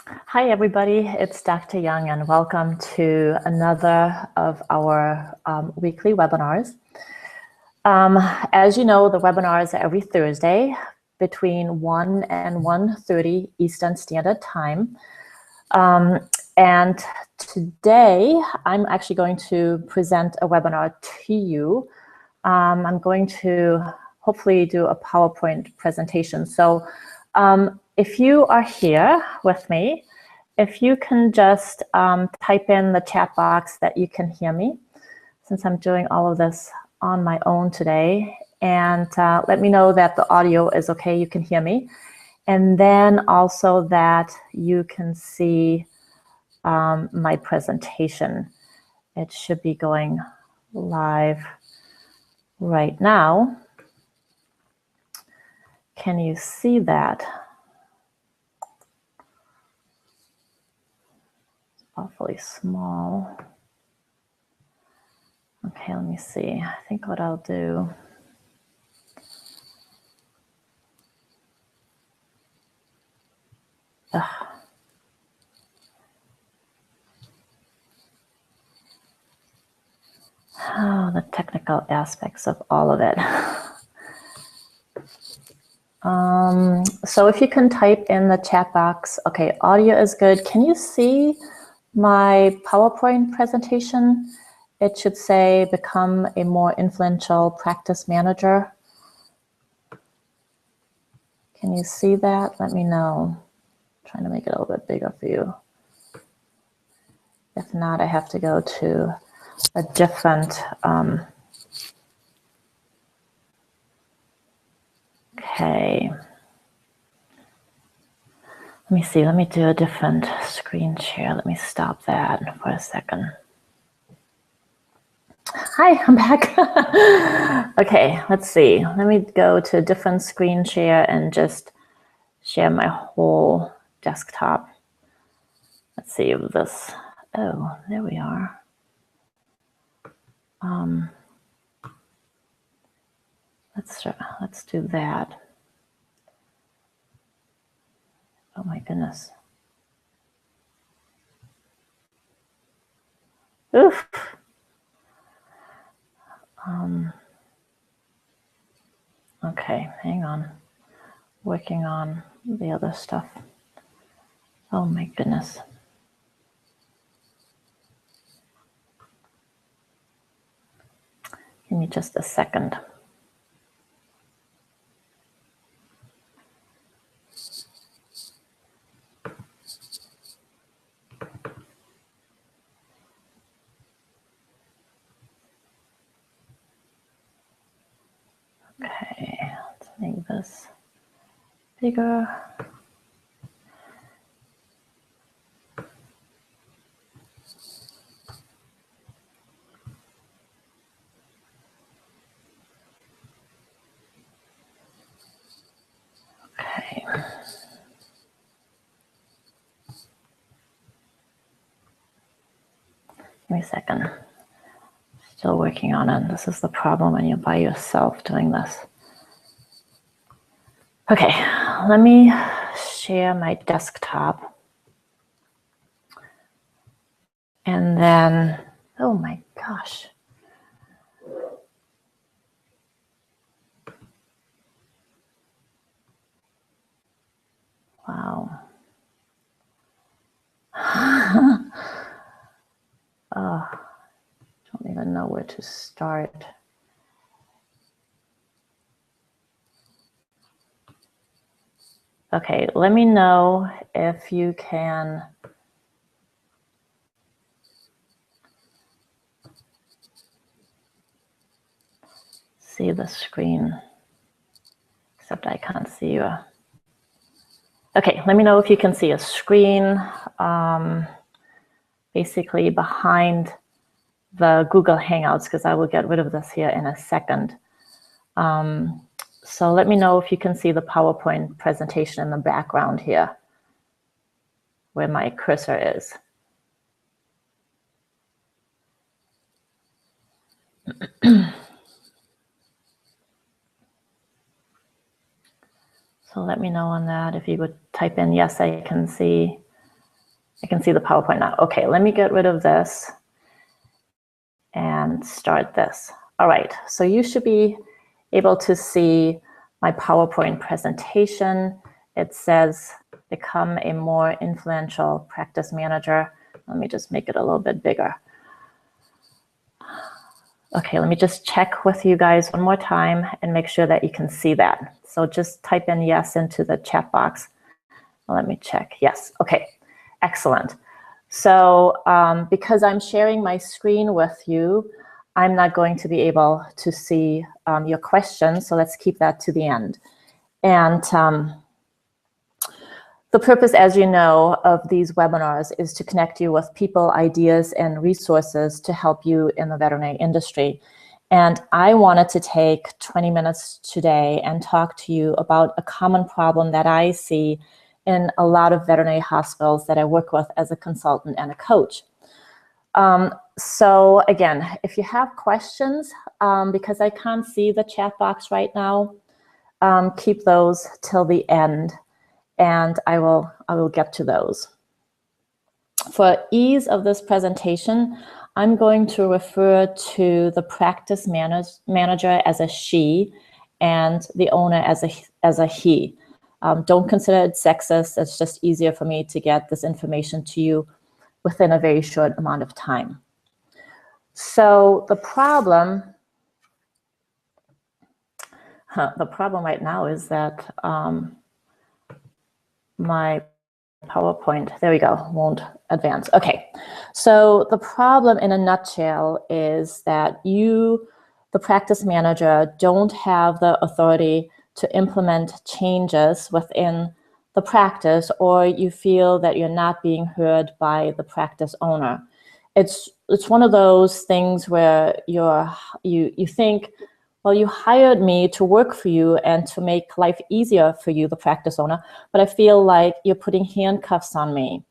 Hi, everybody. It's Dr. Young, and welcome to another of our weekly webinars. As you know, the webinars are every Thursday between 1 and 1:30 Eastern Standard Time. And today, I'm actually going to present a webinar to you. I'm going to hopefully do a PowerPoint presentation. So if you are here with me, if you can just type in the chat box that you can hear me, since I'm doing all of this on my own today, and let me know that the audio is okay, you can hear me, and then also that you can see my presentation. It should be going live right now. Can you see that? It's awfully small. Okay, let me see. I think what I'll do. Ugh. Oh, the technical aspects of all of it. So if you can type in the chat box, okay, audio is good. Can you see my PowerPoint presentation? It should say, become a more influential practice manager. Can you see that? Let me know. I'm trying to make it a little bit bigger for you. If not, I have to go to a different, okay. Let me see, let me do a different screen share. Let me stop that for a second. Hi, I'm back. Okay, let's see. Let me go to a different screen share and just share my whole desktop. Let's see if this, oh, there we are. Let's do that. Oh my goodness. Oof. Okay, hang on. Working on the other stuff. Oh my goodness. Give me just a second. Okay, let's make this bigger. Okay. Give me a second. Still working on it. This is the problem when you're by yourself doing this. Okay, let me share my desktop. And then, oh my gosh. Wow. Oh, don't even know where to start. Okay, let me know if you can see the screen, except I can't see you. Okay, let me know if you can see a screen basically behind the Google Hangouts, because I will get rid of this here in a second. So let me know if you can see the PowerPoint presentation in the background here, where my cursor is. So let me know on that. If you would type in, yes, I can see. I can see the PowerPoint now. Okay, let me get rid of this and start this. All right, so you should be able to see my PowerPoint presentation. It says, become a more influential practice manager. Let me just make it a little bit bigger. Okay, let me just check with you guys one more time and make sure that you can see that. So just type in yes into the chat box. Let me check. Yes. Okay. Excellent. So because I'm sharing my screen with you, I'm not going to be able to see your questions. So let's keep that to the end. And the purpose, as you know, of these webinars is to connect you with people, ideas, and resources to help you in the veterinary industry. And I wanted to take 20 minutes today and talk to you about a common problem that I see in a lot of veterinary hospitals that I work with as a consultant and a coach. So again, if you have questions, because I can't see the chat box right now, keep those till the end, and I will get to those. For ease of this presentation, I'm going to refer to the practice manager as a she and the owner as a he. Don't consider it sexist. It's just easier for me to get this information to you within a very short amount of time. So the problem right now is that my PowerPoint, there we go, won't advance. Okay, so the problem in a nutshell is that you, the practice manager, don't have the authority to implement changes within the practice, or you feel that you're not being heard by the practice owner. It's one of those things where you think, well, you hired me to work for you and to make life easier for you, the practice owner, but I feel like you're putting handcuffs on me,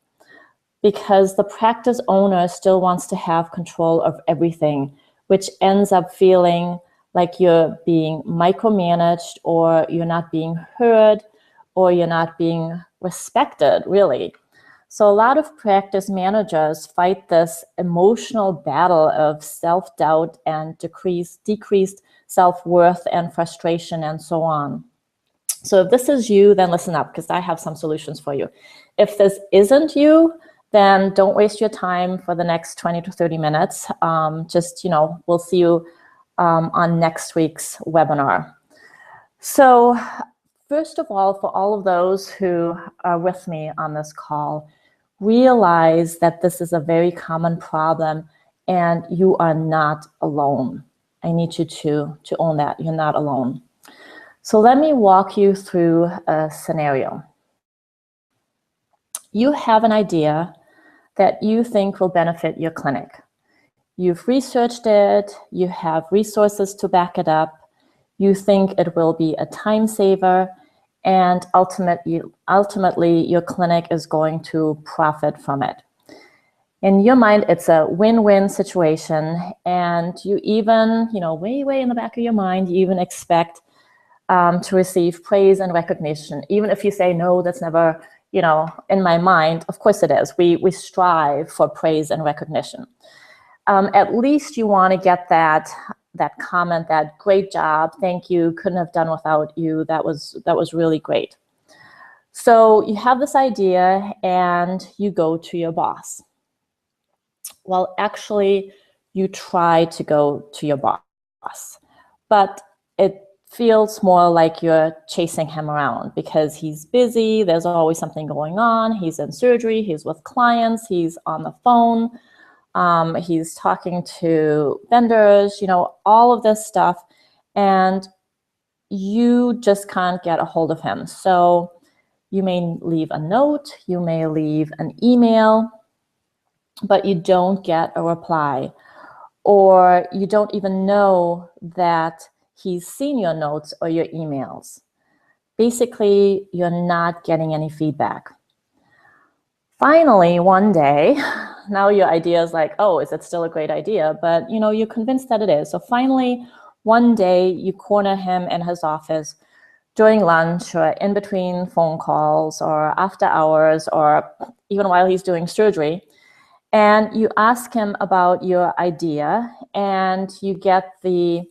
because the practice owner still wants to have control of everything, which ends up feeling like you're being micromanaged, or you're not being heard, or you're not being respected, really. So a lot of practice managers fight this emotional battle of self-doubt and decreased self-worth and frustration and so on. So if this is you, then listen up, because I have some solutions for you. If this isn't you, then don't waste your time for the next 20 to 30 minutes. We'll see you on next week's webinar. So first of all, for all of those who are with me on this call, realize that this is a very common problem and you are not alone. I need you to own that. You're not alone. So let me walk you through a scenario. You have an idea that you think will benefit your clinic. You've researched it, you have resources to back it up, you think it will be a time saver, and ultimately your clinic is going to profit from it. In your mind, it's a win-win situation, and you even, way in the back of your mind, you even expect to receive praise and recognition. Even if you say, no, that's never, in my mind, of course it is. We strive for praise and recognition. At least you want to get that comment, that great job, thank you, couldn't have done without you, that was really great. So you have this idea and you go to your boss. Well, actually, you try to go to your boss, but it feels more like you're chasing him around because he's busy, there's always something going on, he's in surgery, he's with clients, he's on the phone, he's talking to vendors, all of this stuff, and you just can't get a hold of him. So you may leave a note, you may leave an email, but you don't get a reply, or you don't even know that he's seen your notes or your emails. Basically, you're not getting any feedback. Finally, one day, now your idea is like, oh, is it still a great idea? But you're convinced that it is. So finally, one day you corner him in his office during lunch or in between phone calls or after hours or even while he's doing surgery. And you ask him about your idea and you get the,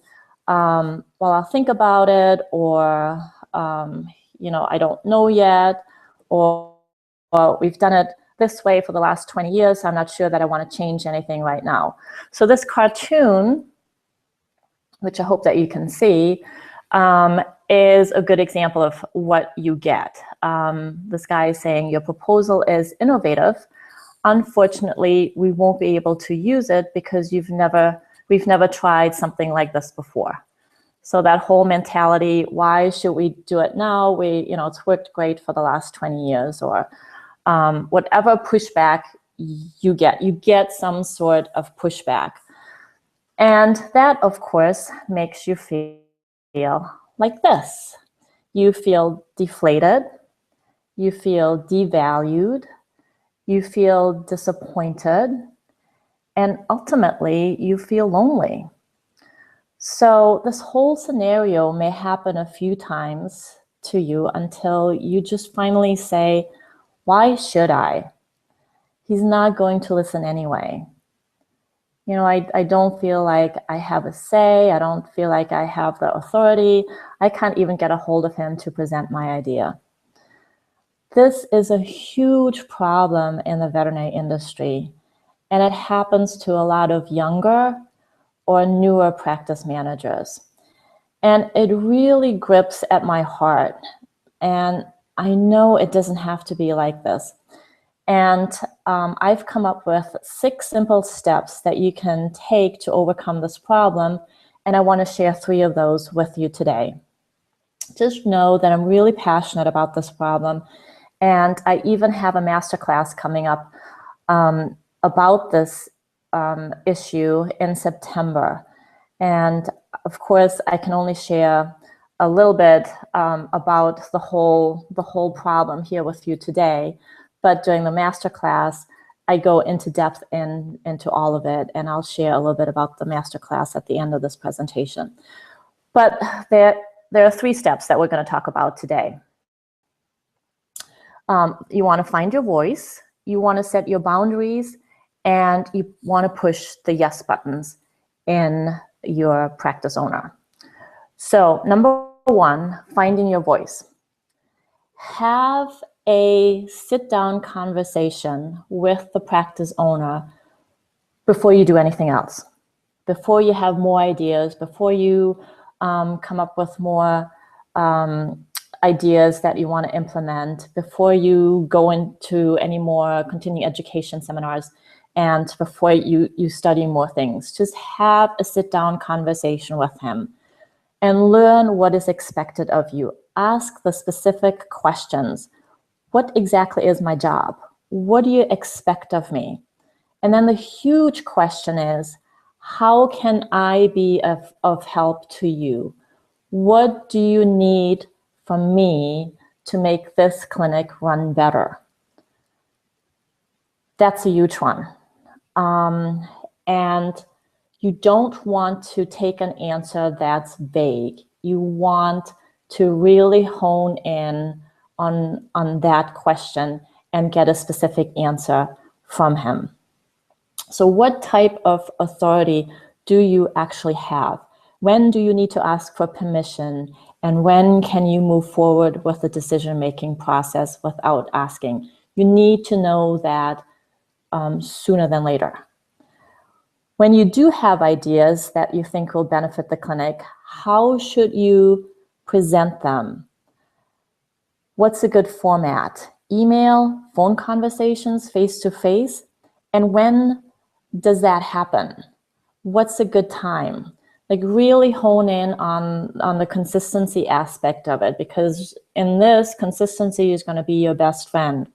well, I'll think about it, or, I don't know yet, or well, we've done it this way for the last 20 years, so I'm not sure that I want to change anything right now. So this cartoon, which I hope that you can see, is a good example of what you get. This guy is saying your proposal is innovative. Unfortunately, we won't be able to use it because we've never tried something like this before. So that whole mentality, why should we do it now? It's worked great for the last 20 years, or whatever pushback you get some sort of pushback. And that, of course, makes you feel like this. You feel deflated, you feel devalued, you feel disappointed, and ultimately you feel lonely. So this whole scenario may happen a few times to you until you just finally say, why should I? He's not going to listen anyway. I don't feel like I have a say. I don't feel like I have the authority. I can't even get a hold of him to present my idea. This is a huge problem in the veterinary industry, and it happens to a lot of younger or newer practice managers. And it really grips at my heart. And I know it doesn't have to be like this. And I've come up with 6 simple steps that you can take to overcome this problem. And I want to share 3 of those with you today. Just know that I'm really passionate about this problem. And I even have a masterclass coming up about this issue in September. And of course, I can only share a little bit about the whole problem here with you today. But during the masterclass, I go into depth into all of it, and I'll share a little bit about the masterclass at the end of this presentation. But there are 3 steps that we're going to talk about today. You want to find your voice, you want to set your boundaries, and you want to push the yes buttons in your practice owner. So number 1, finding your voice. Have a sit-down conversation with the practice owner before you do anything else, before you have more ideas, before you come up with more ideas that you want to implement, before you go into any more continuing education seminars, and before you study more things. Just have a sit-down conversation with him and learn what is expected of you. Ask the specific questions. What exactly is my job? What do you expect of me? And then the huge question is, how can I be of help to you? What do you need from me to make this clinic run better? That's a huge one. And you don't want to take an answer that's vague. You want to really hone in on that question and get a specific answer from him. So what type of authority do you actually have? When do you need to ask for permission? And when can you move forward with the decision-making process without asking? You need to know that sooner than later. When you do have ideas that you think will benefit the clinic, how should you present them? What's a good format? Email, phone conversations, face-to-face? And when does that happen? What's a good time? Like really hone in on the consistency aspect of it, because in this, consistency is going to be your best friend.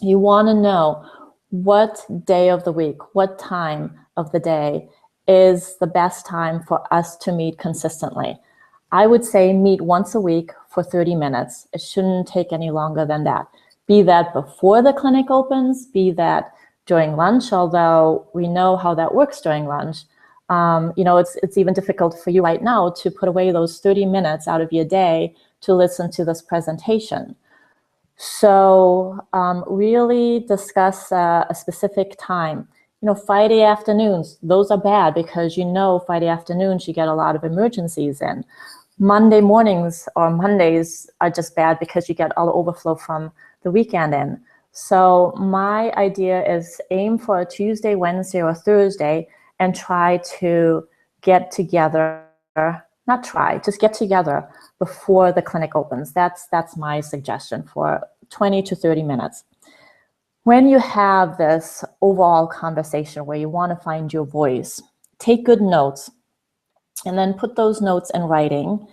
You want to know what day of the week, what time of the day is the best time for us to meet consistently. I would say meet once a week for 30 minutes. It shouldn't take any longer than that. Be that before the clinic opens, be that during lunch, although we know how that works during lunch. It's even difficult for you right now to put away those 30 minutes out of your day to listen to this presentation. So really discuss a specific time. Friday afternoons, those are bad because Friday afternoons you get a lot of emergencies in. Monday mornings or Mondays are just bad because you get all the overflow from the weekend in. So my idea is aim for a Tuesday, Wednesday, or Thursday and try to get together, just get together before the clinic opens. That's my suggestion for 20 to 30 minutes. When you have this overall conversation where you want to find your voice, take good notes and then put those notes in writing.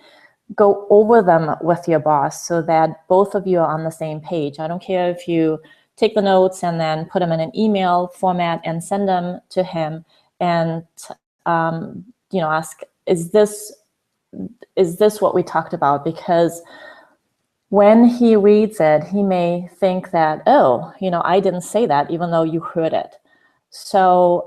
Go over them with your boss so that both of you are on the same page. I don't care if you take the notes and then put them in an email format and send them to him and ask, is this what we talked about? Because when he reads it, he may think that, I didn't say that, even though you heard it. So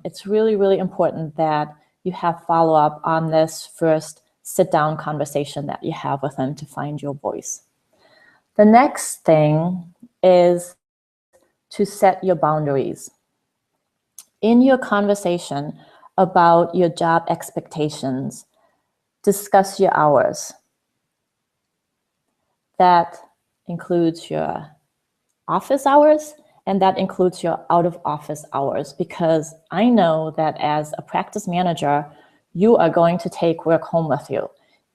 it's really, really important that you have follow-up on this first sit-down conversation that you have with him to find your voice. The next thing is to set your boundaries. In your conversation about your job expectations, discuss your hours. That includes your office hours and that includes your out of office hours, because I know that as a practice manager, you are going to take work home with you,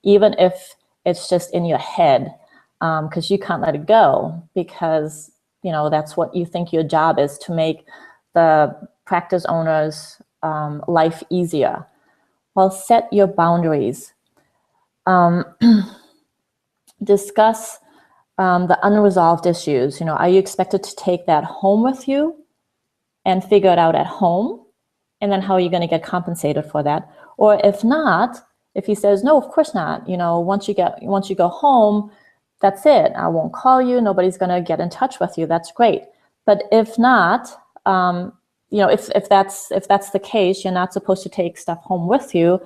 even if it's just in your head, because you can't let it go, because that's what you think your job is, to make the practice owner's life easier. Well, set your boundaries. Discuss the unresolved issues. Are you expected to take that home with you and figure it out at home? And then how are you going to get compensated for that? Or if not, if he says, no, of course not, once you go home, that's it. I won't call you. Nobody's going to get in touch with you. That's great. But if not, if that's the case, you're not supposed to take stuff home with you,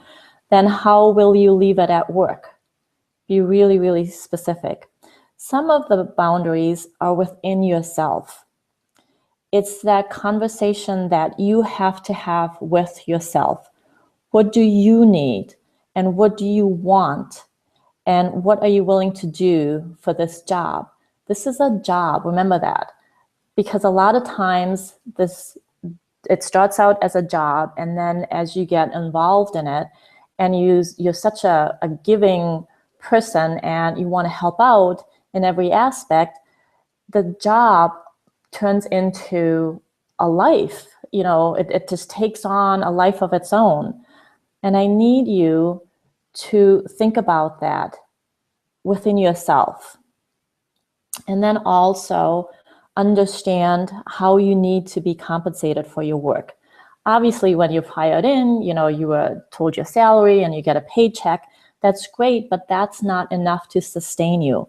then how will you leave it at work? Be really, really specific. Some of the boundaries are within yourself. It's that conversation that you have to have with yourself. What do you need? And what do you want? And what are you willing to do for this job? This is a job, remember that. Because a lot of times it starts out as a job, and then as you get involved in it, and you're such a giving person and you want to help out in every aspect, the job turns into a life. It just takes on a life of its own. And I need you to think about that within yourself. And then also understand how you need to be compensated for your work. Obviously, when you've hired in, you were told your salary and you get a paycheck. That's great, but that's not enough to sustain you.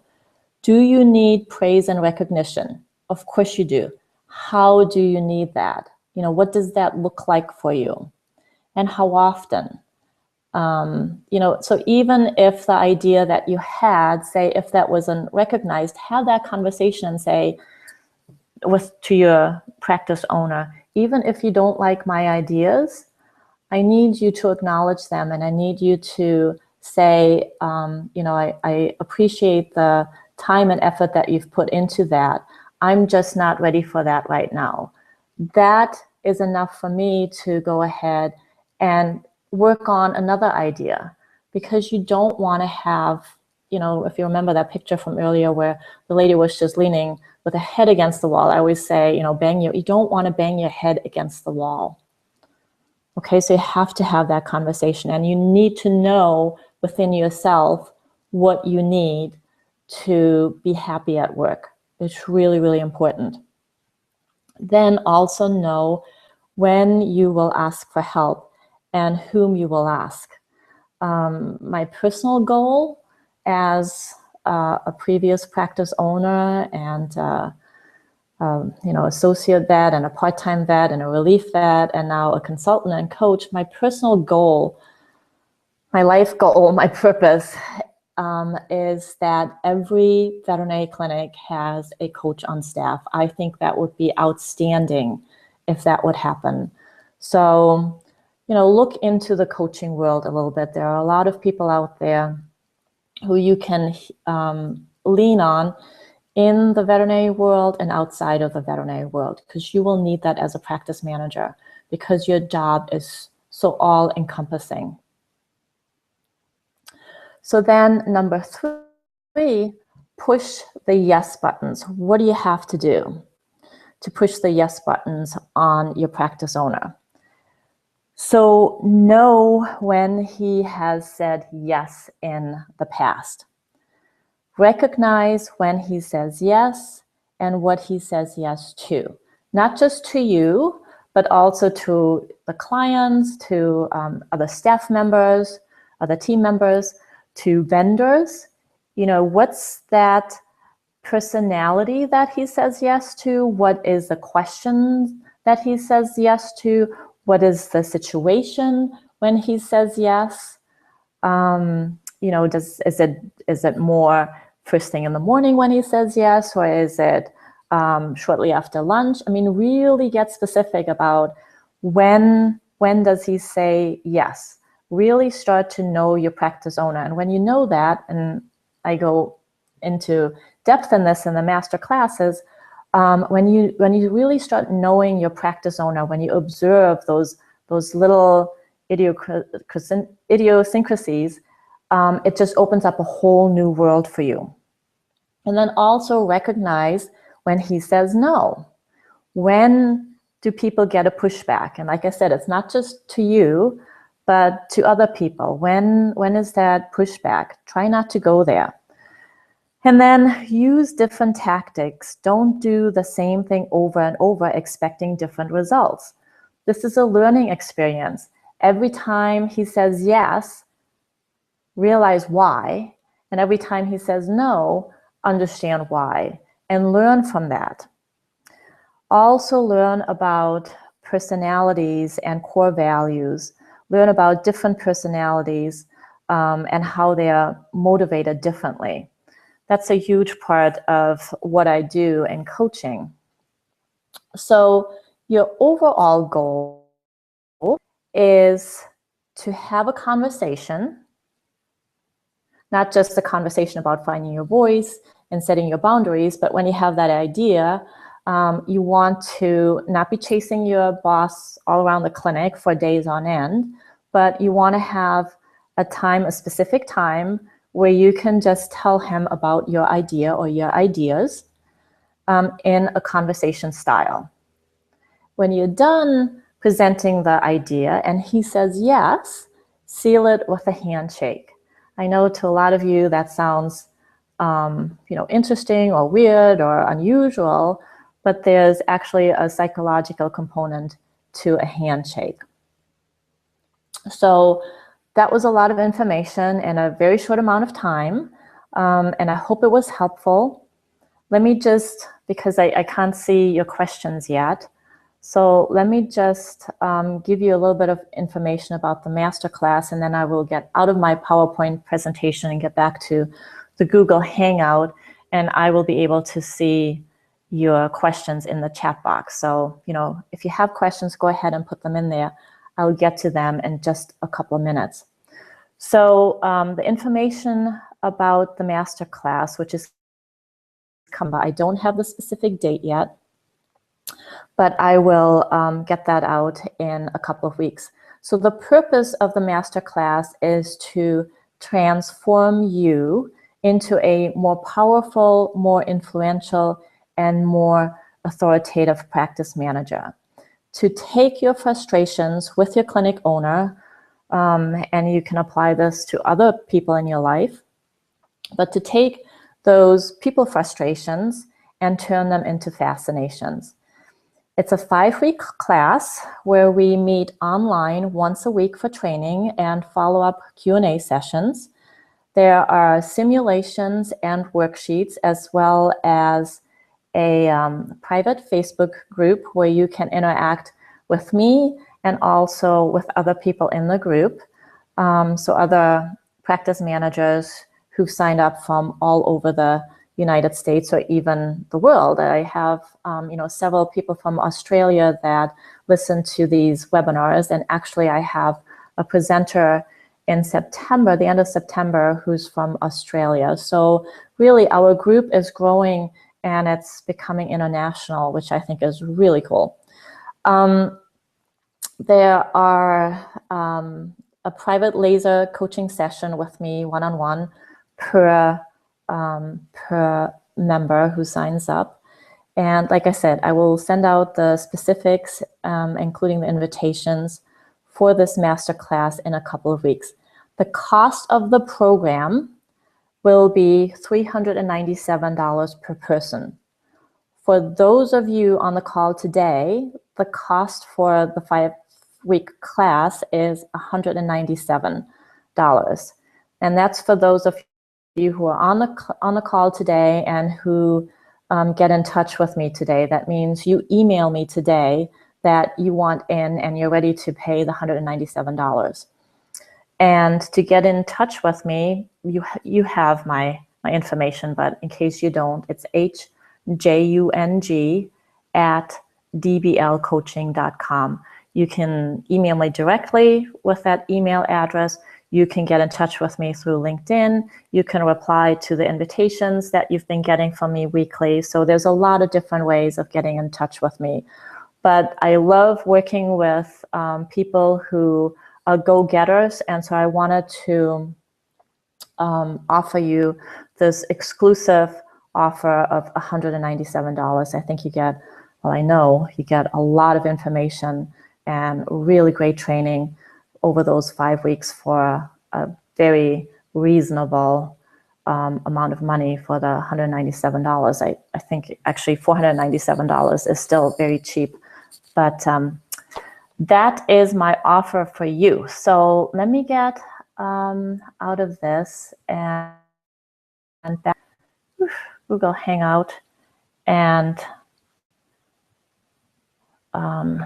Do you need praise and recognition? Of course you do. How do you need that? What does that look like for you? And how often? So even if the idea that you had, say, if that wasn't recognized, have that conversation and say to your practice owner, even if you don't like my ideas, I need you to acknowledge them, and I need you to say, I appreciate the time and effort that you've put into that. I'm just not ready for that right now. That is enough for me to go ahead and work on another idea, because you don't want to have, if you remember that picture from earlier where the lady was just leaning with her head against the wall, I always say, you don't want to bang your head against the wall. Okay, so you have to have that conversation, and you need to know within yourself what you need to be happy at work. It's really, really important. Then also know when you will ask for help and whom you will ask. My personal goal as a previous practice owner and associate vet and a part-time vet and a relief vet and now a consultant and coach, my personal goal, my life goal, my purpose is that every veterinary clinic has a coach on staff. I think that would be outstanding if that would happen. So, look into the coaching world a little bit. There are a lot of people out there who you can lean on in the veterinary world and outside of the veterinary world, because you will need that as a practice manager because your job is so all-encompassing. So then number 3, push the yes buttons. What do you have to do to push the yes buttons on your practice owner? So know when he has said yes in the past. Recognize when he says yes and what he says yes to. Not just to you, but also to the clients, to other staff members, other team members, to vendors. What's that personality that he says yes to? What is the question that he says yes to? What is the situation when he says yes? Is it more first thing in the morning when he says yes, or is it shortly after lunch? Really get specific about when does he say yes. Really start to know your practice owner. And when you know that, and I go into depth in this in the master classes, when you really start knowing your practice owner, when you observe those little idiosyncrasies, it just opens up a whole new world for you. And then also recognize when he says no. When do people get a pushback? And like I said, it's not just to you, but to other people. When is that pushback? Try not to go there. And then use different tactics. Don't do the same thing over and over expecting different results. This is a learning experience. Every time he says yes, realize why. And every time he says no, understand why and learn from that. Also learn about personalities and core values. Learn about different personalities and how they are motivated differently. That's a huge part of what I do in coaching. So your overall goal is to have a conversation, not just a conversation about finding your voice and setting your boundaries, but when you have that idea, you want to not be chasing your boss all around the clinic for days on end, but you want to have a specific time where you can just tell him about your idea or your ideas in a conversation style. When you're done presenting the idea and he says yes, seal it with a handshake. I know to a lot of you that sounds interesting or weird or unusual, but there's actually a psychological component to a handshake. So that was a lot of information in a very short amount of time, and I hope it was helpful. Let me just, because I can't see your questions yet, so let me just give you a little bit of information about the masterclass, and then I will get out of my PowerPoint presentation and get back to the Google Hangout, and I will be able to see your questions in the chat box. So, if you have questions, go ahead and put them in there. I'll get to them in just a couple of minutes. So the information about the masterclass, which is coming, I don't have the specific date yet, but I will get that out in a couple of weeks. So the purpose of the masterclass is to transform you into a more powerful, more influential, and more authoritative practice manager. To take your frustrations with your clinic owner, and you can apply this to other people in your life, but to take those people frustrations and turn them into fascinations. It's a 5-week class where we meet online once a week for training and follow-up Q&A sessions. There are simulations and worksheets as well as a private Facebook group where you can interact with me and also with other people in the group. So other practice managers who've signed up from all over the United States or even the world. I have several people from Australia that listen to these webinars, and actually I have a presenter in September, the end of September, who's from Australia. So really our group is growing and it's becoming international, which I think is really cool. There are a private laser coaching session with me one-on-one per member who signs up. And like I said, I will send out the specifics, including the invitations for this masterclass in a couple of weeks. The cost of the program will be $397 per person. For those of you on the call today, the cost for the 5-week class is $197. And that's for those of you who are on the call today and who get in touch with me today. That means you email me today that you want in and you're ready to pay the $197. And to get in touch with me, you have my information, but in case you don't, it's hjung@dblcoaching.com. You can email me directly with that email address. You can get in touch with me through LinkedIn. You can reply to the invitations that you've been getting from me weekly. So there's a lot of different ways of getting in touch with me. But I love working with people who are go-getters, and so I wanted to offer you this exclusive offer of $197. I think you get, well, I know you get a lot of information and really great training over those 5 weeks for a very reasonable amount of money for the $197. I think actually $497 is still very cheap, but that is my offer for you. So let me get out of this and back to Google Hangout and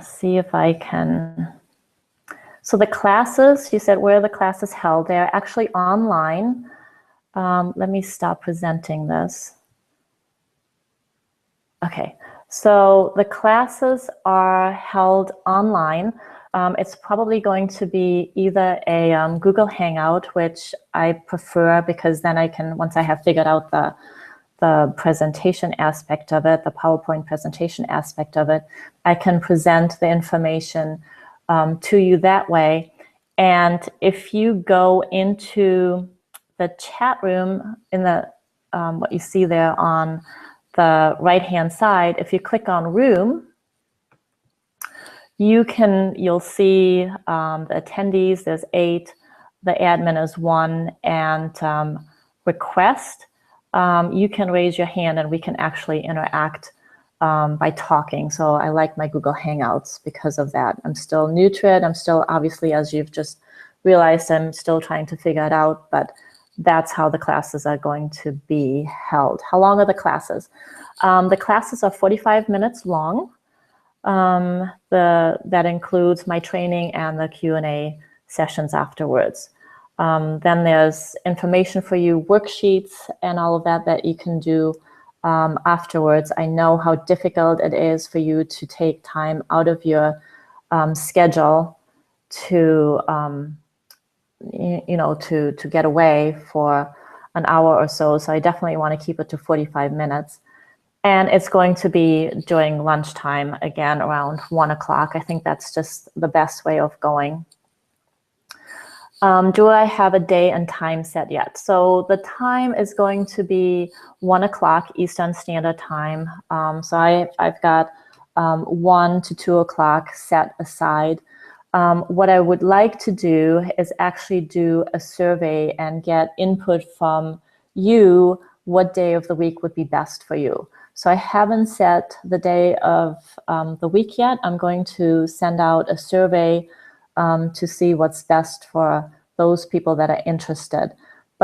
see if I can. So the classes, you said where are the classes held? They're actually online. Let me stop presenting this. Okay, so the classes are held online. It's probably going to be either a Google Hangout, which I prefer because then I can, once I have figured out the presentation aspect of it, the PowerPoint presentation aspect of it, I can present the information to you that way. And if you go into the chat room in the what you see there on the right-hand side, if you click on Room, you'll see the attendees. There's 8, the admin is 1, and request. You can raise your hand and we can actually interact by talking. So I like my Google Hangouts because of that. I'm still new to it. I'm still, obviously, as you've just realized, I'm still trying to figure it out, but that's how the classes are going to be held. How long are the classes? The classes are 45 minutes long. That includes my training and the Q&A sessions afterwards. Then there's information for you, worksheets and all of that you can do afterwards. I know how difficult it is for you to take time out of your schedule to to get away for an hour or so. So I definitely want to keep it to 45 minutes. And it's going to be during lunchtime, again, around 1 o'clock. I think that's just the best way of going. Do I have a day and time set yet? So the time is going to be 1 o'clock Eastern Standard Time. So I've got 1 to 2 o'clock set aside. What I would like to do is actually do a survey and get input from you what day of the week would be best for you. So I haven't set the day of the week yet. I'm going to send out a survey to see what's best for those people that are interested.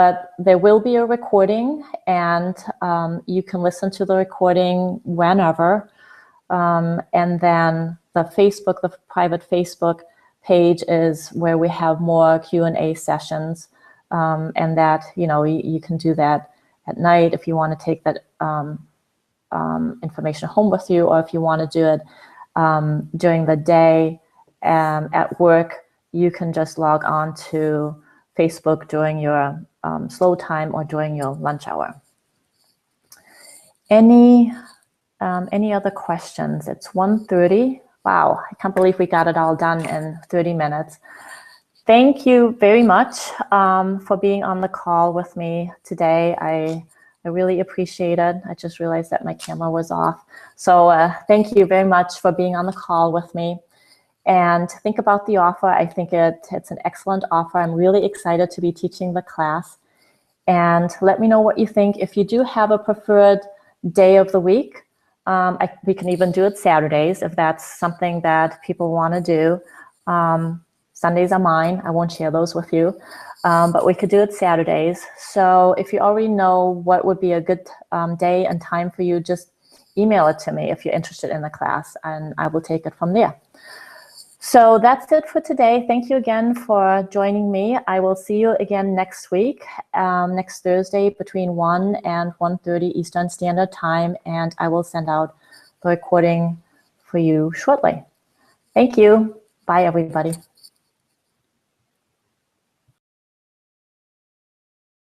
but there will be a recording, and you can listen to the recording whenever. And then the private Facebook page is where we have more Q&A sessions, and that, you can do that at night if you want to take that information home with you, or if you want to do it during the day at work, you can just log on to Facebook during your slow time or during your lunch hour. Any other questions? It's 1:30. Wow, I can't believe we got it all done in 30 minutes. Thank you very much for being on the call with me today. I really appreciate it. I just realized that my camera was off. So thank you very much for being on the call with me. And think about the offer. I think it's an excellent offer. I'm really excited to be teaching the class. And let me know what you think. If you do have a preferred day of the week, we can even do it Saturdays if that's something that people want to do. Sundays are mine. I won't share those with you, but we could do it Saturdays. So if you already know what would be a good day and time for you, just email it to me if you're interested in the class, and I will take it from there. So that's it for today. Thank you again for joining me. I will see you again next week, next Thursday between 1 and 1:30 Eastern Standard Time, and I will send out the recording for you shortly. Thank you. Bye, everybody.